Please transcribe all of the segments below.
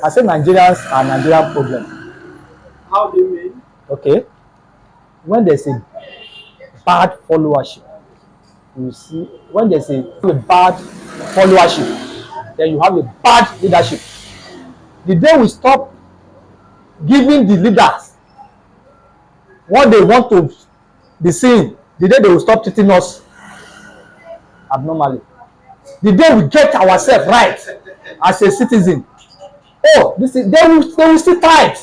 I say Nigerians are Nigerian problem. How do you mean? Okay. When there's a bad followership, you see, when there's a bad followership, then you have a bad leadership. The day we stop giving the leaders what they want to be seen, the day they will stop treating us abnormally. The day we get ourselves right as a citizen, oh, this is, they will sit tight.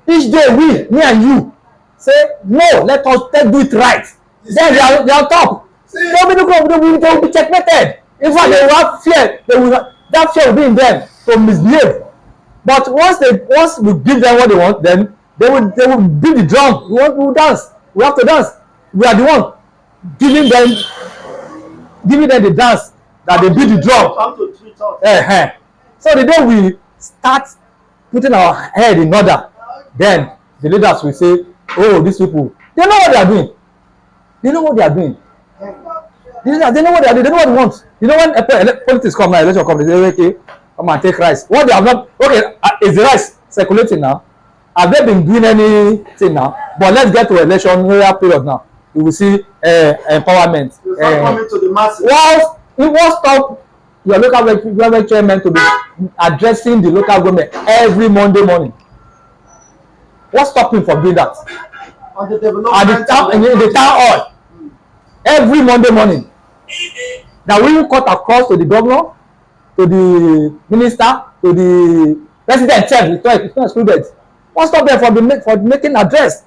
Each day me and you say no, let us do it right. Then they are top. They will be checkmated. In fact, they will have fear. That fear will be in them to misbehave. But once we give them what they want, then they will beat the drum. We will dance. We have to dance. We are the one giving them the dance that they beat the drum. So the day we start putting our head in order, then the leaders will say, oh, these people, they know what they are doing. They know what they are doing. They know what they are doing. They know what they want. You know, when politics come now, election come, they say, okay, come and take rice. What they have not, okay, is the rice circulating now? Have they been doing anything now? But let's get to election period now. You will see empowerment. You start coming to the masses. Well, it won't stop your local government chairman to be addressing the local government every Monday morning. What's stopping from doing that? On the development in the town hall, every Monday morning. That we cut across to the governor, to the minister, to the president itself. It's not excluded. What's stop them from making address?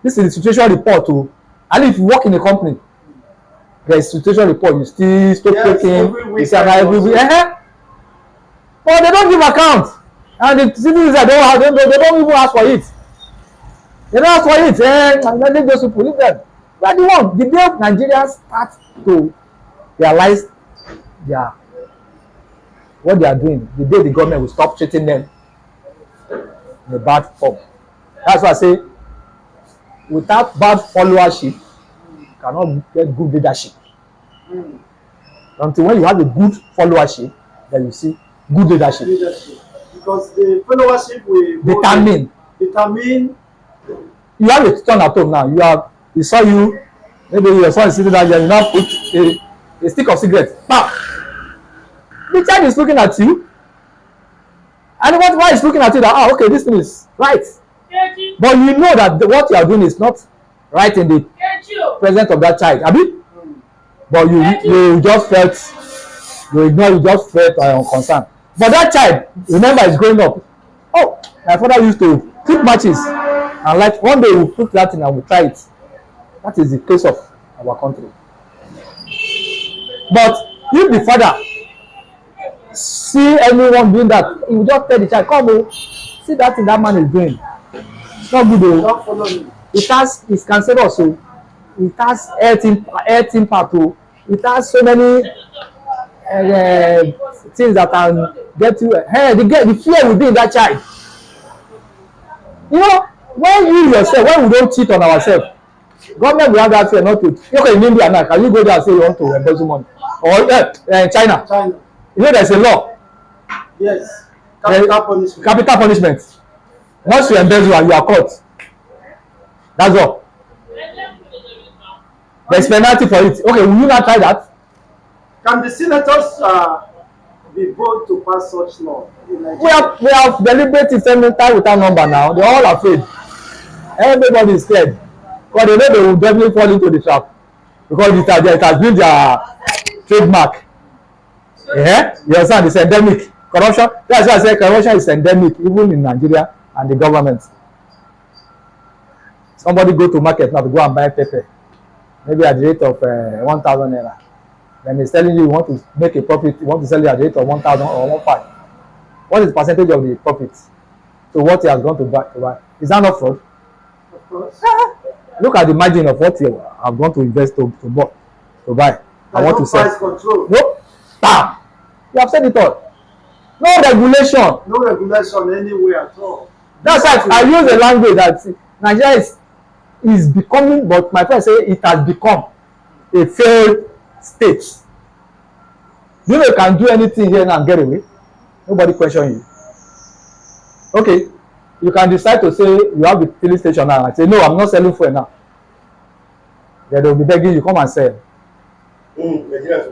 This is the situation report too. And if you work in a company, there is situation report. You still stop taking. Every week. But they don't give account. And the citizens that they don't even ask for it. They don't ask for it. Let those people leave them. But the one, the day Nigerians start to realize what they are doing, the day the government will stop treating them in a bad form. That's why I say, without bad followership, you cannot get good leadership. Until when you have a good followership, then you see good leadership. Because the followership will determine. You have a turn at home now. You saw you, maybe your son is sitting down there, you now put a stick of cigarettes. Bam! The child is looking at you. And why is looking at you that, okay, this thing is right. But you know that what you are doing is not right in the presence of that child. Abi? But you just felt, you ignore, you just felt unconcerned. But that child, remember, is growing up. Oh, my father used to keep matches. And like one day we'll put that in and we'll try it. That is the case of our country. But if the father see anyone doing that, he will just tell the child, come on, see that thing that man is doing. It's not good though. It has, it's cancerous. So it has health impact. It has so many things that can get you. The fear will be in that child. You know, when you yourself, when we don't cheat on ourselves, government will have that fear not to. Okay, in India now, can you go there and say you want to embezzle money? Or China. You know there's a law. Yes. Capital punishment. Capital punishment. Once you embezzle, you are caught. That's all. There's penalty for it. Okay, will you not try that? Can the senators be voted to pass such law in Nigeria? We have deliberated senator without number now. They're all afraid. Everybody is scared. Because they know they will definitely fall into the trap. Because it has been their trademark. Yeah? You understand? It's endemic. Corruption. That's why I say corruption is endemic, even in Nigeria and the government. Somebody go to market now to go and buy pepper. Maybe at the rate of 1,000 naira. Then he's telling you want to make a profit, you want to sell it at the rate of 1,000 or 1,500. What is the percentage of the profit? So what he has gone to buy? Is that not fraud? Of course. Look at the margin of what you have gone to invest to buy. I want to sell. Price control. Nope. Bam. You have said it all. No regulation. No regulation anywhere at all. That's why I use a language that Nigeria is becoming, but my friend say it has become a failed state. You know you can do anything here now and get away. Nobody question you. Okay, you can decide to say you have the filling station now and say no, I'm not selling fuel now. Then they'll be begging you come and sell. Nigeria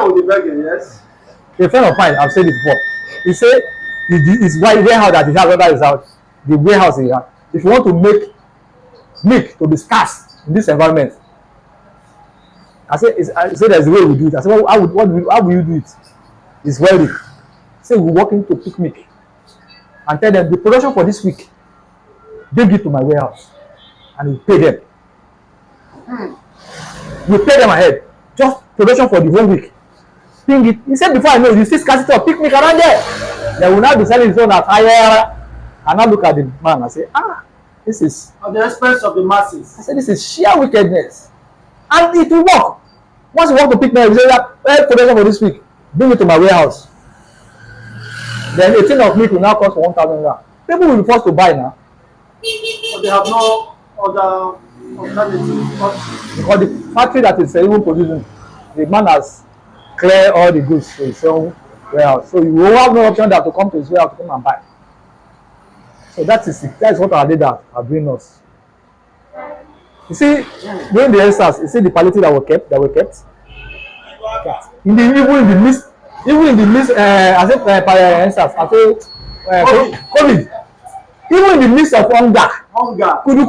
will be begging, yes. A friend of mine, I've said it before. He said it's why warehouse that he has under his house, the warehouse he has. If you want to make milk to be scarce in this environment, I said there's a way we do it. I said, well, how will you do it? It's welding. Say we walk into pick milk and tell them the production for this week, bring it to my warehouse and we pay them. We pay them ahead. Just production for the whole week. Bring it. He said before I know, you see scarcity of picnic around there. They will now be selling his own at higher. And I look at the man and say, this is at the expense of the masses. I said, this is sheer wickedness. And it will work. Once you want to pick me, you say that production for this week, bring it to my warehouse. Then a tin of milk will now cost 1,000 rand. People will be forced to buy now. But they have no other alternative. Because the factory that is even producing, the man has cleared all the goods to his own warehouse. So you will have no option that to come to his warehouse to come and buy. So that is what our leaders are doing us. You see, during the EndSARS, you see the palliative that were kept. Even in the midst, I said EndSARS, I said COVID. Even in the midst of hunger. Could you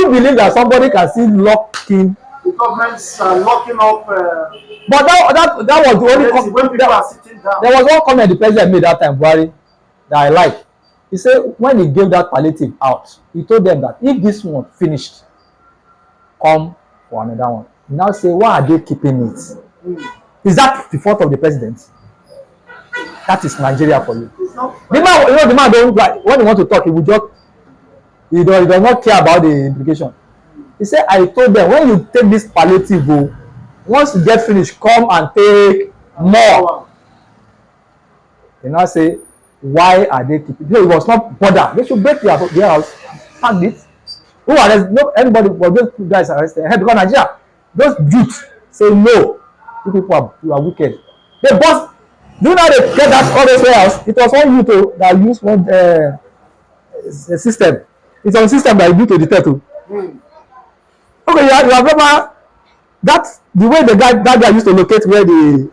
believe that somebody can still lock in? The governments are locking up. But that was the only when people are sitting down. There was one comment the president made that time, Buhari, that I like. He said when he gave that palliative out, he told them that if this one finished, come for another one. He now say, why are they keeping it? Is that the fault of the president? That is Nigeria for you. The man don't like when he want to talk, he does not care about the implication. He said, I told them when you take this palliative, once you get finished, come and take more. They now say, why are they keeping it? No, it was not border. They should break their house, pack it. Who arrest? No, anybody, but those two guys arrested. Hey, because Nigeria, those youths say no. You people are wicked. They bust. Do you know they get that all this warehouse? It was one youth that used one system. It's on system that you do to detect. Okay, you have never that the way that guy used to locate where the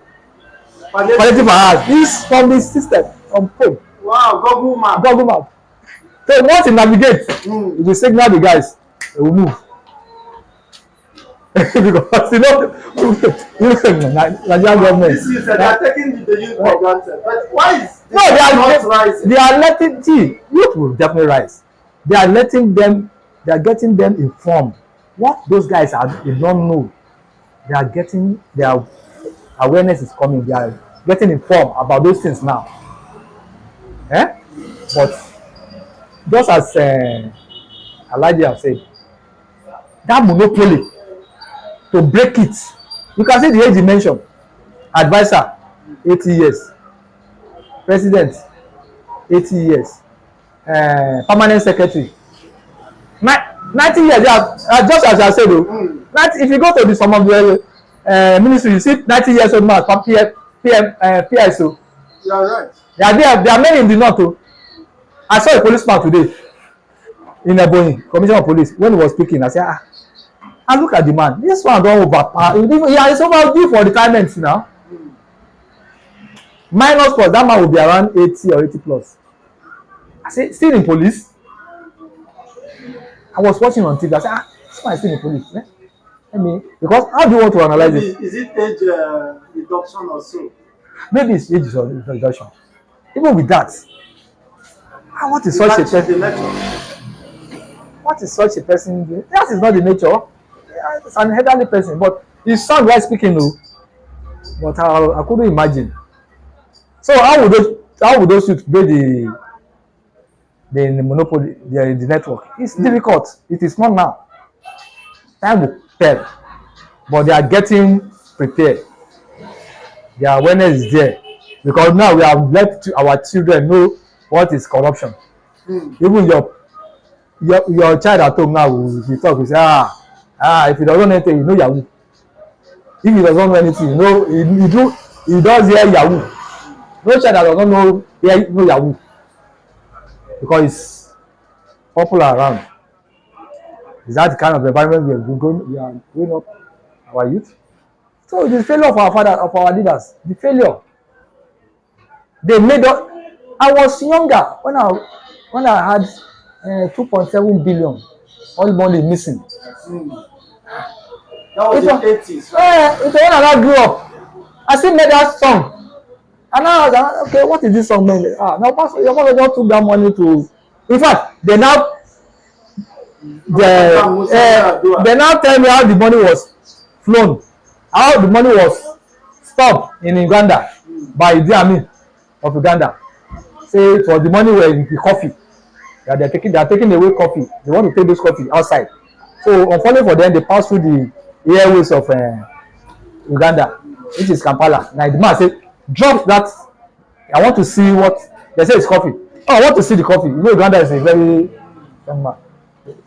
palliative has is from the system from phone. Wow, Google map. So once you navigate, you will signal the guys, they will move. Because Nigerian government. This is they are taking the youth for granted. But why is this not rising? They are letting youth will definitely rise. They are letting them. They are getting them informed. What those guys they don't know. They are getting their awareness is coming. They are getting informed about those things now. But just as Elijah have said, that monopoly to break it. You can see the age he mentioned. Advisor, 80 years. President, 80 years. Permanent secretary, 90 years. Just as I said, if you go to some of the ministry, you see 90 years old man, PSO. You are right. There are many in the north. I saw a policeman today in Ebonyi, Commissioner of Police, when he was speaking. I said, I look at the man. This one don't overpower. It's overdue for retirement now. Minus plus, that man will be around 80 or 80 plus. I said, still in police. I was watching on TV. I said, this man is still in police. Because how do you want to analyze it? Is it age reduction or so? Maybe it's age reduction. Even with that, what is such a person? What is such a person doing? That is not the nature. It's an elderly person, but his son was speaking, but I couldn't imagine. So how would those youth break the monopoly, the network? It's difficult. It is not now. Time will tell, but they are getting prepared. Their awareness is there because now we have let our children know what is corruption. Even your child at home now will talk. Will say, if he doesn't know anything, you know Yahoo. If he doesn't know anything, you know he does hear Yahoo. No child that does not know Yahoo because it's popular around. Is that the kind of environment we are growing up our youth? So the failure of our fathers, of our leaders, the failure. They made us. I was younger when I had 2.7 billion all money missing. That was in the 80s, right? It's when I grew up. I still made that song. And now I was like, okay, what is this song mean? Now pastor, your pastor just took that money to. In fact, they now they now tell me how the money was flown, how the money was stopped in Uganda by the army of Uganda. Say for the money were in the coffee. They are taking away coffee. They want to take this coffee outside. So unfortunately for them, they pass through the airways of Uganda, which is Kampala. Now the man say, drop that. I want to see what they say is coffee. Oh, I want to see the coffee. You know, Uganda is a very young man.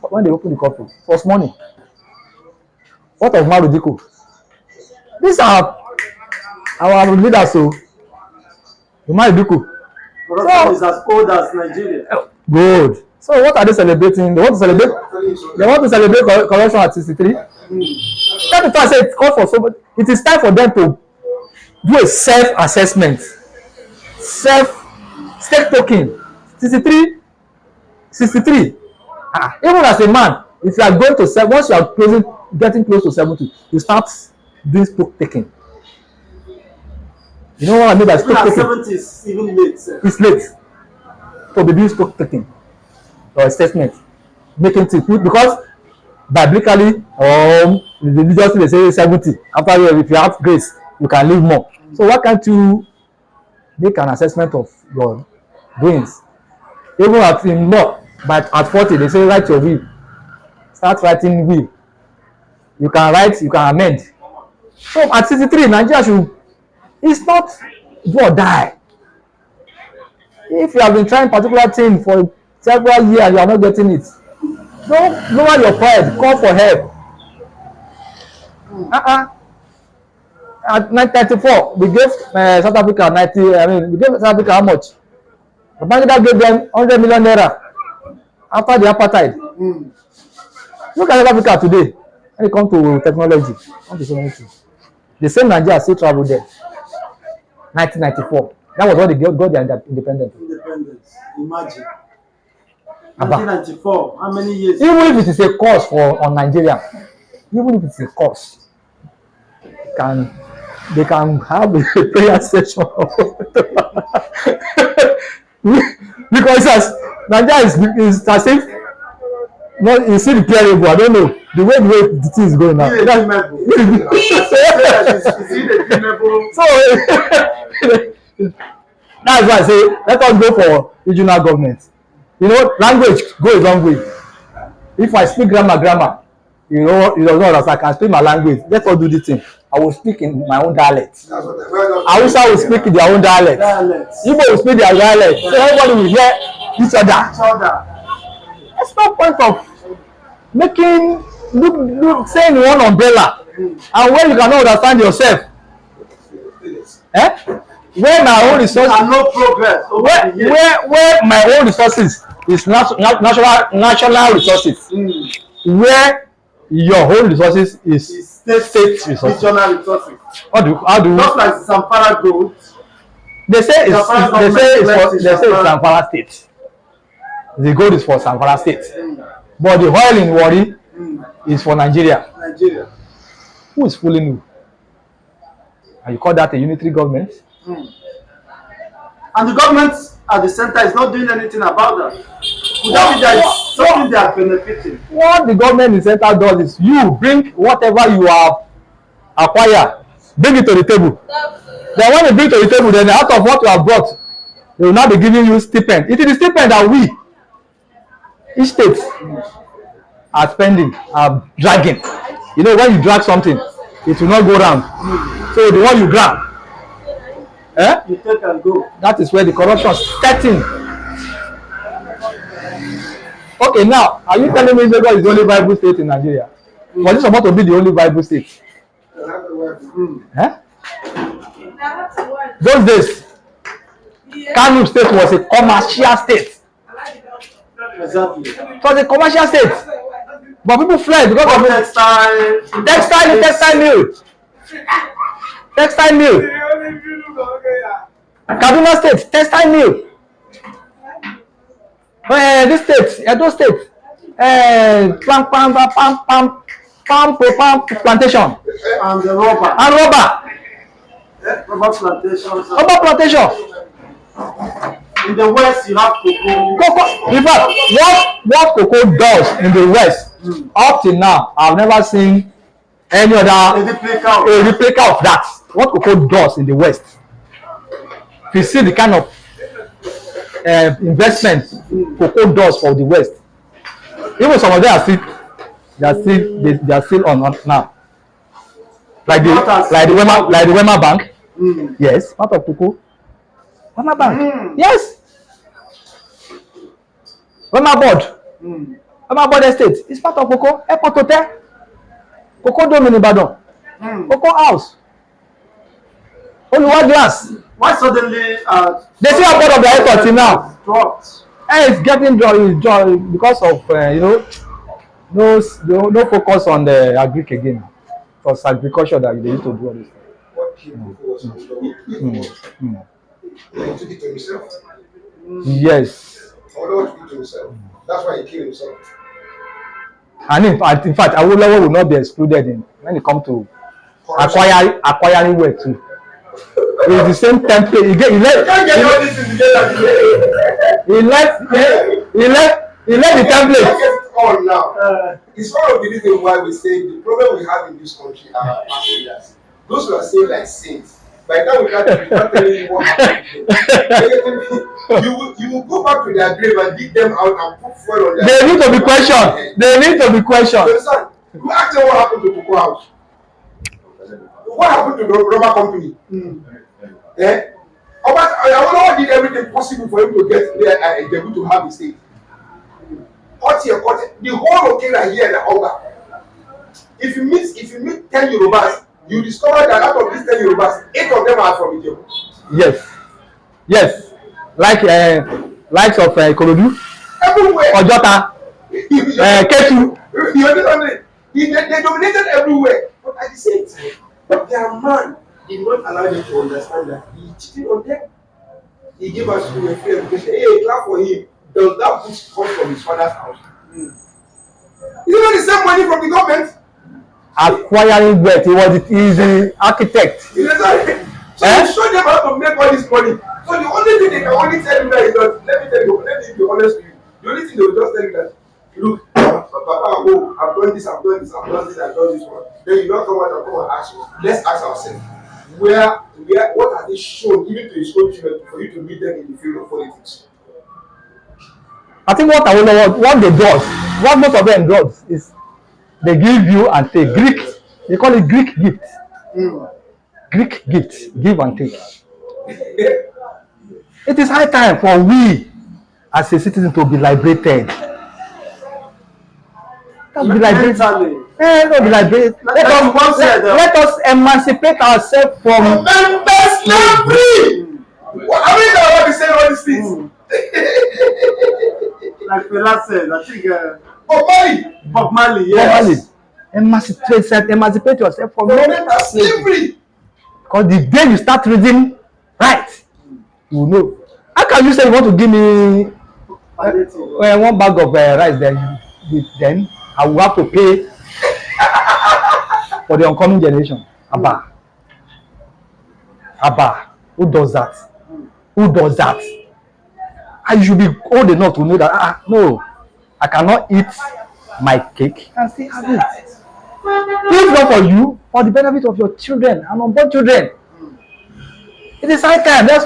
When they open the coffee, first morning. What of Marudiko? These are our leaders. So Marudiko. Corruption is as old as Nigeria. Good. So what are they celebrating? They want to celebrate. They want to celebrate corruption at 63. That's the time I say it's called for so. It is time for them to do a self-assessment, stake token. 63. Even as a man, if you are going to once you are getting close to 70, you start doing stock taking. You know what I mean by stock taking? 70 is even late. Sir. It's late. So be doing stock taking or assessment, making things because biblically religiously they say 70. After if you have grace, you can live more. So why can't you make an assessment of your doings? Even at in law, but at 40 they say write your will. Start writing will. You can write, you can amend. So at 63, Nigeria should. It's not do or die. If you have been trying particular thing for several years and you are not getting it, don't lower your pride. Call for help. At 1994, we gave South Africa 90. I mean, we gave South Africa how much? Babangida gave them 100 million naira after the apartheid. Look at South Africa today. When it comes to technology, the same Nigeria still travel there. 1994. That was when they got their independence. Imagine. 1994. How many years? Even if it is a course on Nigeria, even if it's a course, they can have a prayer session. Because Nigeria is as if it's irreparable. I don't know the way the thing is going now. So that's why I say let us go for regional government. You know, language go a long way. If I speak grammar, you know as I can speak my language. Let us do this thing. I will speak in my own dialect. Hausa will speak in their own dialect. Igbo will speak their dialect. So everybody will hear each other. That's no point of making saying one umbrella and where you cannot understand yourself. Where my own resources and no progress where my own resources is national resources. Where your own resources is state resources. Regional resources. How do just like Zamfara gold. They say it's Zamfara state. The gold is for Zamfara state. But the oil in Warri is for Nigeria. Who is fooling you? And you call that a unitary government? And the government at the center is not doing anything about that. Would that be that something they are benefiting? What the government in the center does is you bring whatever you have acquired, bring it to the table. Then when you bring it to the table, then out of what you have brought, they will now be giving you stipend. It is the stipend that we, each state, are spending, are dragging. You know, when you drag something, it will not go round. So the one you grab, you take and go. That is where the corruption is starting. Okay, now, are you telling me Lagos is the only viable state in Nigeria? Was this supposed to be the only viable state? Those days, Kano State was a commercial state. Exactly. It was a commercial state. But people fled because of textile mill. Textile mill. Kaduna State, textile mill. This state, Edo State, palm plantation. And the rubber. And rubber. Rubber plantation. Rubber plantation. In the west, you have cocoa. Cocoa. In fact, what cocoa does in the west, up till now, I've never seen any other a replica of that. What cocoa does in the west. If you see the kind of investment cocoa does for the west, even some of them are still on now. Like the Wema Bank. Yes, part of cocoa. Wema Bank. Yes. Wema Board. Wema Board Estate is part of cocoa. Airport Hotel. Cocoa Dome in Ibadan. Cocoa House. Oluwa Glass. Why suddenly they still have part of the airport till now. Dropped. And it's getting dry because of no focus on the agric again. Because agriculture that they used to do all this. What people focus on? He took it to himself. Yes. Although he took it to himself. That's why he killed himself. And in fact, Awolowo will not be excluded when it comes to acquiring wealth too. It's the same template. He left the template. On now. It's one of the reasons why we say the problem we have in this country are past leaders. Those who are saying like saints. By the time we start telling you what happened, you will go back to their grave and dig them out and put fuel on their They need to be questioned. They need to be questioned. You understand? You ask them what happened to Cocoa House. What happened to the rubber company? Eh? I did everything possible for him to get there able to have his state. The whole Okera here in Oga. If you meet 10 Yorubas, you discover that out of these 10 Yorubas, 8 of them are from Ijebu. Yes. Likes of Ikorodu, Everywhere. Ojota, Ketu. You understand? They dominated everywhere. But at the same time, their man did not allow them to understand that he cheated on them. He gave us a free education. Hey, clap for him. Does that book come from his father's house? Is it not the same money from the government? Acquiring wealth. He's the architect. You understand? So you show them how to make all this money. So the only thing they can only tell you that is that, let me be honest with you. The only thing they will just tell you that, look, Papa, oh, I've done this, I've done this one. Then you don't come out and come and ask us. Let's ask ourselves, what have they shown, even to his own children, for you to meet them in the field of politics? I think what they do, what most of them does is they give you and take. They call it Greek gift. Greek gift, give and take. It is high time for we as a citizen to be liberated. Let us emancipate ourselves from slavery. I mean, I want to say all these things. Like Fela said, I think Bob Marley, yes. Emancipate yourself from slavery. Because the day you start reading right, you will know. How can you say you want to give me one bag of rice? Then I will have to pay for the oncoming generation. Abba, who does that? I should be old enough to know that no, I cannot eat my cake and still have it. If not for you, for the benefit of your children and unborn children. It is high time. The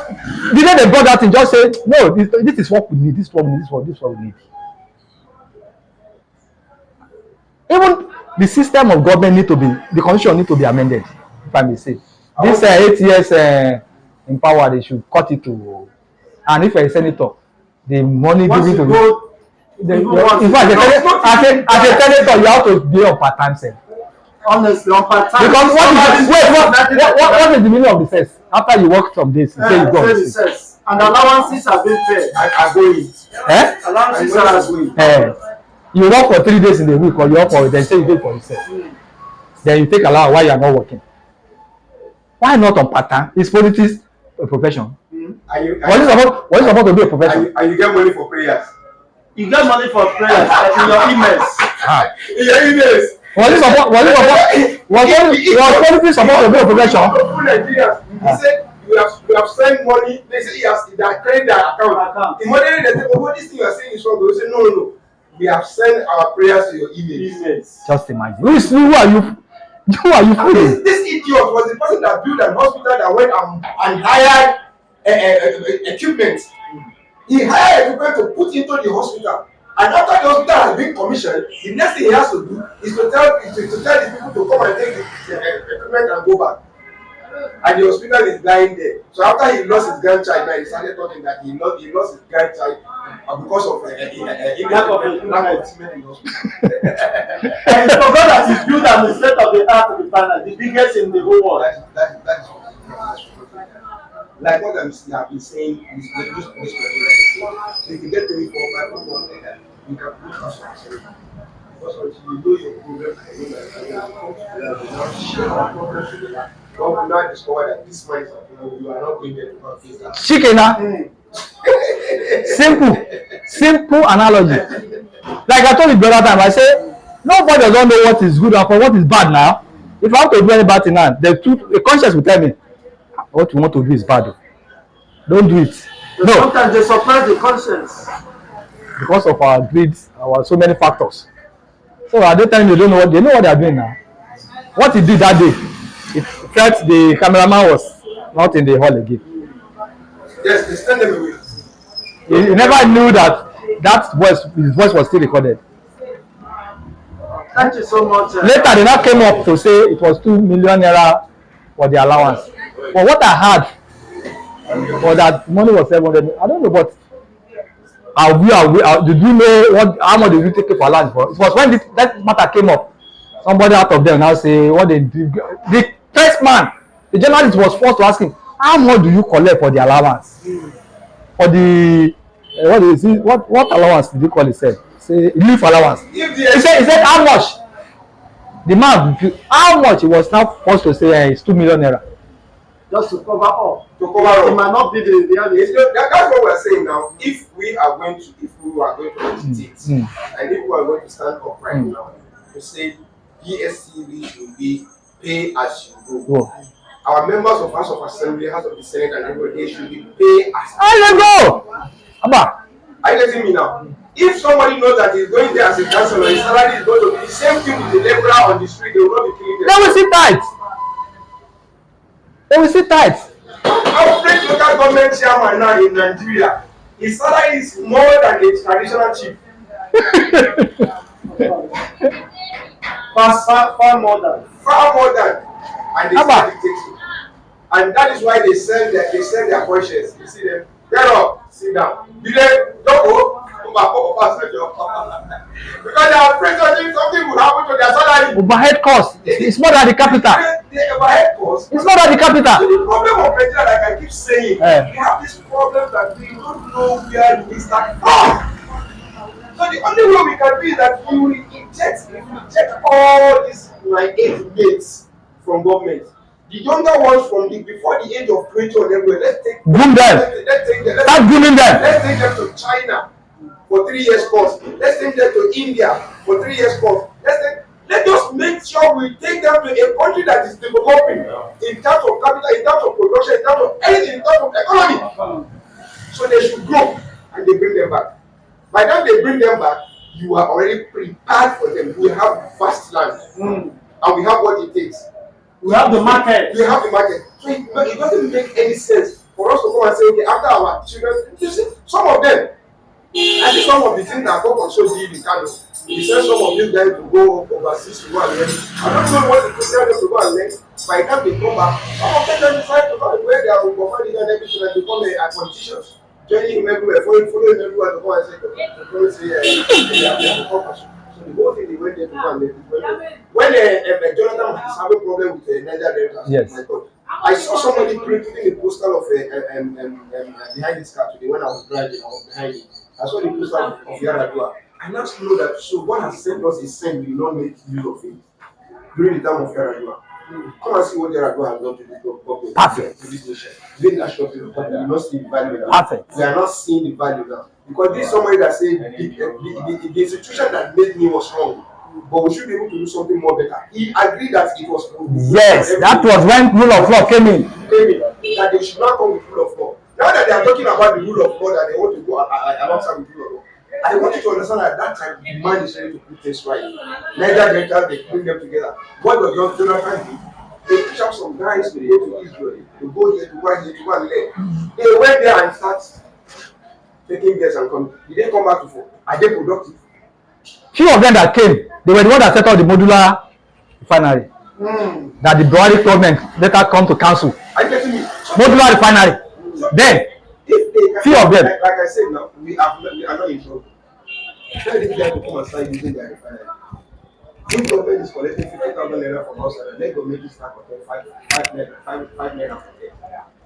day they brought that in, just say, no, this is what we need, this is what we need. Even the system of government the constitution need to be amended, if I may say. This 8 years in power, they should cut it to, and if you're a senator, the money given to you. In fact, as a senator, you have to be on part-time self. Honestly, on part-time. Because what is the meaning of the cess? After you work from this, you say you go. And allowances have been paid. I go in. Allowances are going. You work for 3 days in a week or you work for they say you do it for yourself. Then you take allowance while you are not working. Why not on part-time? Is politics a profession? And you supposed to be a profession? And you get money for prayers. You get money for prayers in your emails. In your emails. Was politics supposed to be a profession? Nigerians, he said you have sent money. They say they are credit their account. Immediately they say, oh, this thing you are saying is wrong. They say, no. We have sent our prayers to your emails. Just imagine. Who are you? Who are you fooling? This idiot was the person that built an hospital that went and hired equipment. He hired equipment to put into the hospital. And after the hospital has been commissioned, the next thing he has to do is to tell the people to come and take the equipment and go back. And the hospital is dying there. So after he lost his grandchild, he started talking that he lost his grandchild because of lack of equipment in the hospital. And he forgot that he's built an state of the art refinery, the biggest in the whole world. That's like what I've been saying is this if you get 3, 4, 5 people like that, you can put us on. Because until you know your problem, share our problems with them. God will not discover that this man is you are not going there to come face that. Shikena. Simple analogy. Like I told you the other time, I say nobody doesn't know what is good and for what is bad now. If I want to do any bad thing now, the conscience will tell me what you want to do is bad. Don't do it. No. Sometimes they suppress the conscience. Because of our greed, our so many factors. So at that time they know what they are doing now. What he did that day, it felt the cameraman was not in the hall again. Yes, they send them away. He never knew that his voice was still recorded. Thank you so much. Later they now came up to say it was 2 million naira for the allowance. But what I heard for that money was 700. I don't know, but did you know how much did you take for allowance for? It was when that matter came up. Somebody out of them now say what they did. The first man, the journalist was forced to ask him, how much do you collect for the allowance? For the what allowance did you call it? Say leave allowance. He said how much? The man, how much? He was now forced to say it's 2 million naira. Just to cover up. It might not be the reality. That's what we're saying now. If we are going to meditate, and if we are going to stand up right now to say PSCV should be pay as you go. Our members of House of Assembly, House of the Senate, and everybody should be pay as you go. Abba. Are you getting me now? If somebody knows that he's going there as a councillor, his salary is going to be the same thing with the labourer on the street, they will not be killing them. They will sit tight. They will sit tight. Our French local government chairman now in Nigeria, his salary is more than a traditional chief. Far more than. And they say it takes it. And that is why they sell their conscience. You see them, get up, sit down. Do they don't go? Because they are afraid something will happen to their salary. Overhead cost. It's more than the capital. The overhead cost. It's more than the capital. So the problem of Nigeria, like I keep saying, we have this problem that we don't know where we start from. So the only way we can do is that we will inject all these like 8 mates from government. The younger ones from before the age of 20 or everywhere, let's take them. Start grooming them. Let's take them to China for 3 years course. Let's take them to India for 3 years course. Let us make sure we take them to a country that is developing in terms of capital, in terms of production, in terms of anything, in terms of economy. So they should grow and they bring them back. By the time they bring them back, you are already prepared for them. We have vast land and we have what it takes. We have the market. We have the market. So it doesn't make any sense for us to go and say, okay, after our children, you see, some of them, I think some of the things that God also did in Kano, he sent some of you guys to go overseas to go and learn. I don't know what to tell them to go and learn. By the time they come back, some of them decide to go where they are with money and everything and become a politicians. Joining him everywhere, following everywhere to go and say, they are the so the whole thing they went there to go and learn. When Jonathan is having a problem with the Niger Delta, yes. I saw somebody printing a poster of behind this car today when I was driving. I was behind it. I saw the poster of Yaradua. I now know that so God has sent us a sign we will not make use of it during the time of Yaradua. Come and see what Yaradua has done to the government. Perfect. To this nation. During that short period of time, we will not see the value now. Perfect. We are not seeing the value now. Because this is somebody that said the institution that made me was wrong. But we should be able to do something more better. He agreed that it was wrong. Yes, that was when rule of law came in. That they should not come with rule of law. Now that they are talking about the rule of law, that they want to go alongside with rule of law, I want you to understand that at that time the man is ready to put things right. Niger Delta, they bring them together. What does Jonathan do? They push up some guys to Israel to go here, to go here, to go and there. They went there and start taking gas and come. Did they come back to phone? Are they productive? Few of them that came, they were the ones that set up the modular refinery. That the Buhari government later come to council. Are you getting me? Modular refinery. Then, few of them. Like I said now, we are not in trouble. Tell these guys to come and start using their refinery. If government is collecting 50,000 naira from outside, and they go make it start for 5 naira from there.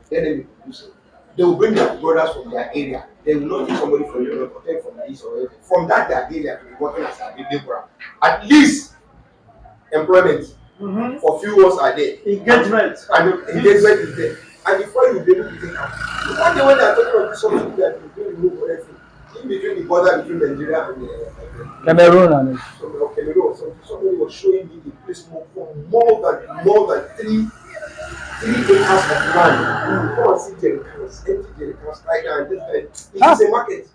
Then they will produce it. They will bring their brothers from their area. They will not take somebody from the north, or from the east, or anything. From that their area to be working as a labourer. At least employment for few months are there. Engagement. And engagement is there. And before you be able to take out. One day when they are talking about something that you don't remove everything. In between the border between Nigeria and Cameroon and Cameroon, somebody was showing me the place for more than 3 acres of land. Come and see jerrycans, empty jerrycans like that. It's a market.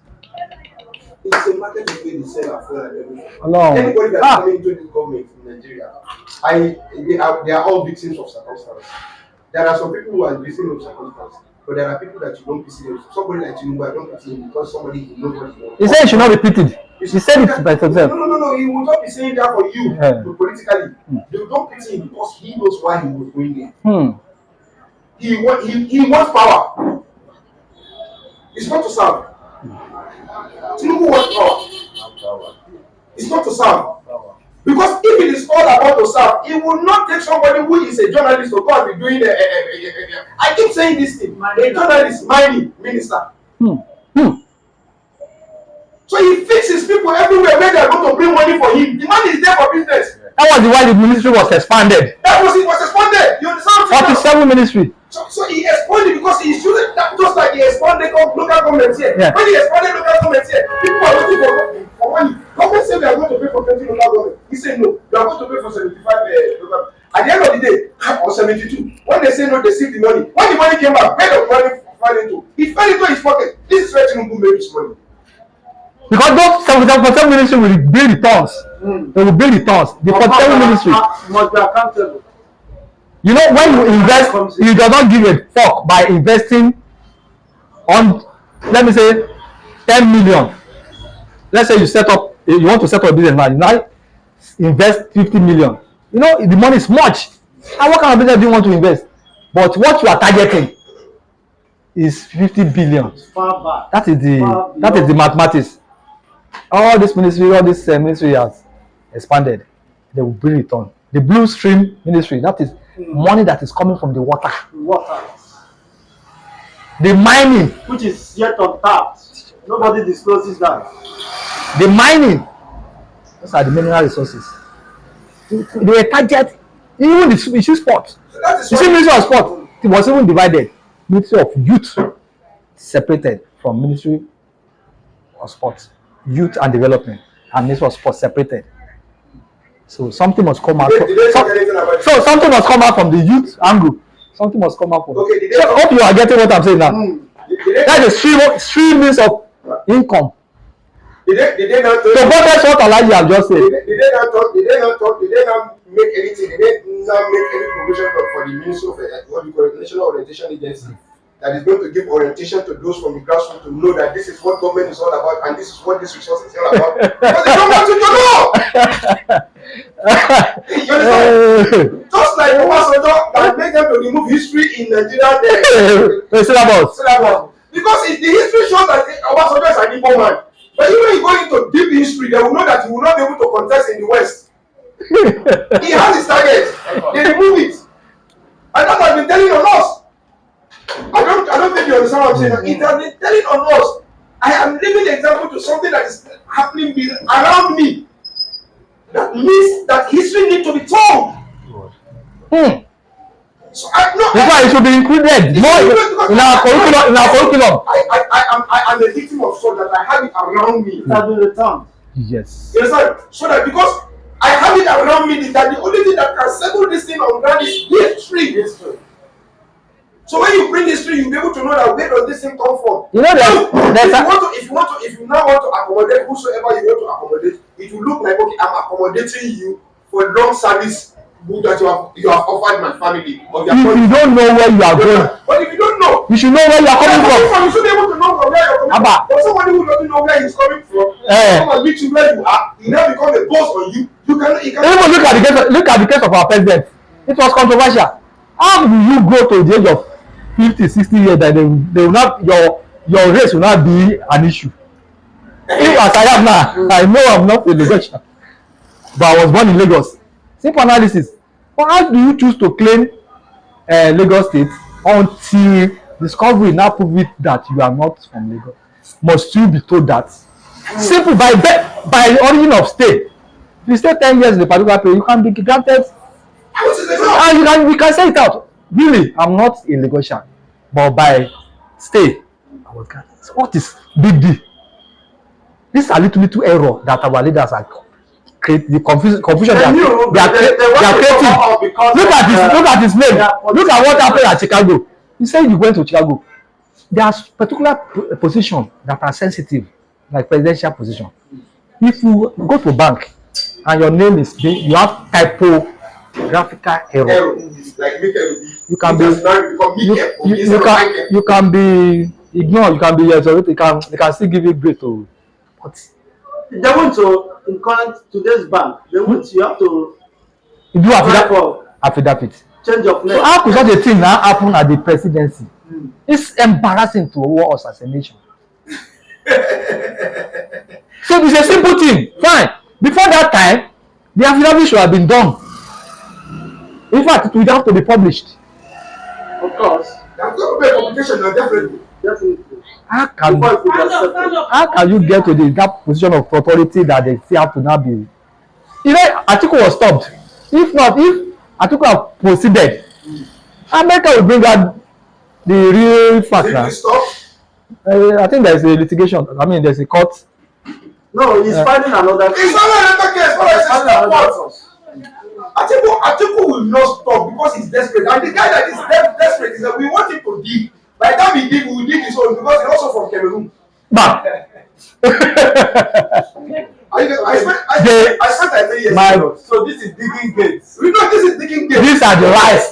It's a market where they sell our food and everything. Anybody that's coming into this government in Nigeria, they are all victims of circumstance. There are some people who are victims of circumstance, but there are people that you don't pity them. Somebody like Tinubu, I don't pity him because somebody you know what he wants. he said it should not be pitied. He said it by himself. No. He will not be saying that for you politically. You don't pity him because he knows why he was going there. He wants power. It's not to serve. Tinubu wants power. It's not to serve. Because if it is all about to serve, it will not take somebody who is a journalist to go and be doing I keep saying this thing. A journalist, mining minister. So he fixes people everywhere where they are going to bring money for him. The man is there for business. That was why the ministry was expanded. That was it was expanded. You understand? 47 ministry. So he expanded because he shouldn't just like he expanded local governments here. Yeah. When he expanded local governments here, people are looking for money. Government said they are going to pay for 20 local government. He said no, they are going to pay for 75 local. At the end of the day, or 72. When they say no, they see the money. When the money came back, where the money fell into? He fell into his pocket. This is where Tinubu made his money. Because those 77% ministry will build returns. They will build returns. The 47 ministry must be accountable. You know, when you invest, you do not give a fuck by investing on, let me say, 10 million. Let's say you want to set up a business now. You now invest 50 million. You know, the money is much. And what kind of business do you want to invest? But what you are targeting is 50 billion. Far back. That is the mathematics. All this ministry has expanded. They will bring it on. The blue stream ministry, that is money that is coming from the water. The mining, which is yet untapped. Nobody discloses that. The mining, those are the mineral resources. They were targeted, even the fishing sport. You see, Ministry of Sport, it was even divided. Ministry of Youth separated from Ministry of Sport. Youth and Development and Ministry of Sport separated. So something must come out. So something must come out from the youth angle. Something must come out from. Okay, so I hope you are getting what I'm saying now. That's a stream means of income. Did they not so that's what Alaji have just said. Did they not make anything? Did they not make any provision for the Ministry of what we call it, National Orientation Agency that is going to give orientation to those from the grassroots to know that this is what government is all about and this is what this resource is all about? Because they don't want you to know. You understand? Just like Obasanjo that make them to remove history in Nigeria. Syllabus. Because the history shows that Obasanjo is an Igbo man. But even when you go into deep history, they will know that he will not be able to contest in the West. He has his target. They remove it. And that has been telling on us. I don't think you understand what I'm saying. It has been telling on us. I am living example to something that is happening around me. That means that history needs to be told. So that's why it should be included more in our curriculum. I am a victim of so that I have it around me. It has been returned. Yes. You understand? So that because I have it around me, that the only thing that can settle this thing on ground is history. So when you bring history, you'll be able to know that where does this thing come from. You know if you now want to accommodate whosoever you want to accommodate, it will look like, okay, I'm accommodating you for long service that you have offered my family. Or if you don't know where you are going, but if you don't know, you should know where you are coming from. You should be able to know from where you're coming from. But somebody who doesn't know where he's coming from, come and meet you where you are, he now become a boss on you. Even look at the case of our president. It was controversial. How will you go to the age of 50, 60 years that they will not your race will not be an issue? If as I am now, I know I'm not a Lagosian, but I was born in Lagos. Simple analysis. But how do you choose to claim Lagos State until discovery now prove it that you are not from Lagos? Must you be told that? Simple, by origin of stay. If you stay 10 years in a particular place, you can be granted. And we can say it out. Really, I'm not a Lagosian, but by stay, I was granted. So what is big deal? This is a little error that our leaders are create the confusion they are creating. Look at his name. Look at what happened at Chicago. He said you went to Chicago. There are particular positions that are sensitive, like presidential position. If you go to a bank and your name is you have typographical error, like you can be ignored. You can be exonerated. They can still give you grace to. But they want to in current today's bank. They want you have to do affidavit. Change of name. So how could such a thing now happen at the presidency? It's embarrassing to us as a nation. So it's a simple thing. Fine. Before that time, the affidavit should have been done. In fact, it would have to be published. Of course. There's going to be a publication now, definitely. How can you get to that position of authority that they still have to now be? You know, Atiku was stopped. If Atiku had proceeded, America will bring out the real fact now. I think there's a litigation. I mean, there's a court. No, he's fighting another case. It's not another case, but Atiku will not stop because he's desperate. And the guy that is desperate is that we want him to dig. By the time he dig, we will dig his own because he's also from Cameroon. But I spent like 3 years ago. So this is digging gates. We know this is digging gates. These are the lies.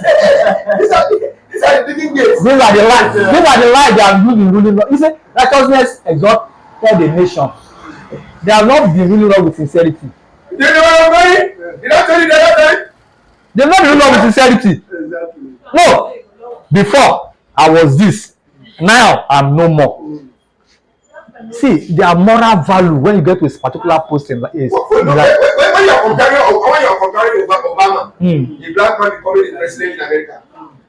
These are the digging gates. These are the lies. These are the lies they are ruling. He said righteousness exalts the nation. They have not been ruling on with sincerity. They never going. Did I tell you the other time? They have not been ruling on with sincerity. Exactly. No. Before I was this. Now I'm no more. See, their moral value when you get to a particular post in is when you're comparing Obama, the black man becoming the president in America,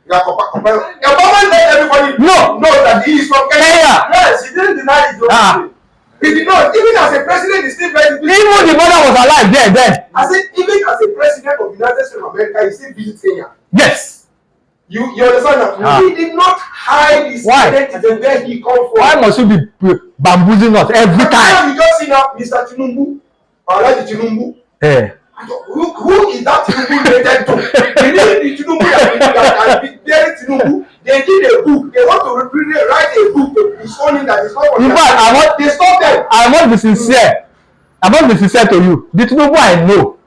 you are comparing. Obama let everybody know that he is from Kenya. Yes, he didn't deny his own. He did not. Even as a president, he still very. Even the mother was alive then. I said, even as a president of the United States of America, he still visit Kenya. Yes. You understand that? He did not hide his identity where he come from. Why must you be bamboozling us every time? You just see now, Mr. Tinubu, Tinubu. Yeah. Who is that Tinubu related to? They need the Tinubu that buried Tinubu. They did a book. They want to write a book to disown that is not. In fact, they stop them. I must be sincere. I must be sincere to you. The Tinubu I know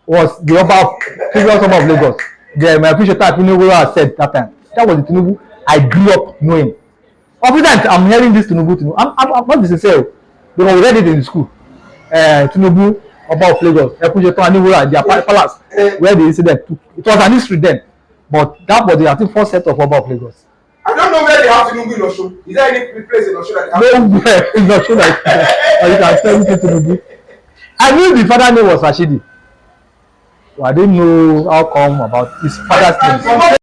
was the previous Oba of Lagos. My appreciator Tinubu has said that time. That was the Tinubu I grew up knowing. Every time I'm hearing this Tinubu. I'm not be sincere. They were read it in school. Tinubu, Oba of Lagos, appreciator Aniwura, their palace, where the incident took. It was an history then. But that was the, I think, first set of Oba of Lagos. I don't know where they have Tinubu in Osun. Is there any place in Osun that they have? Nowhere in Osun that you can tell me Tinubu. I knew the father name was Rashidi. So I didn't know how come about his father's name.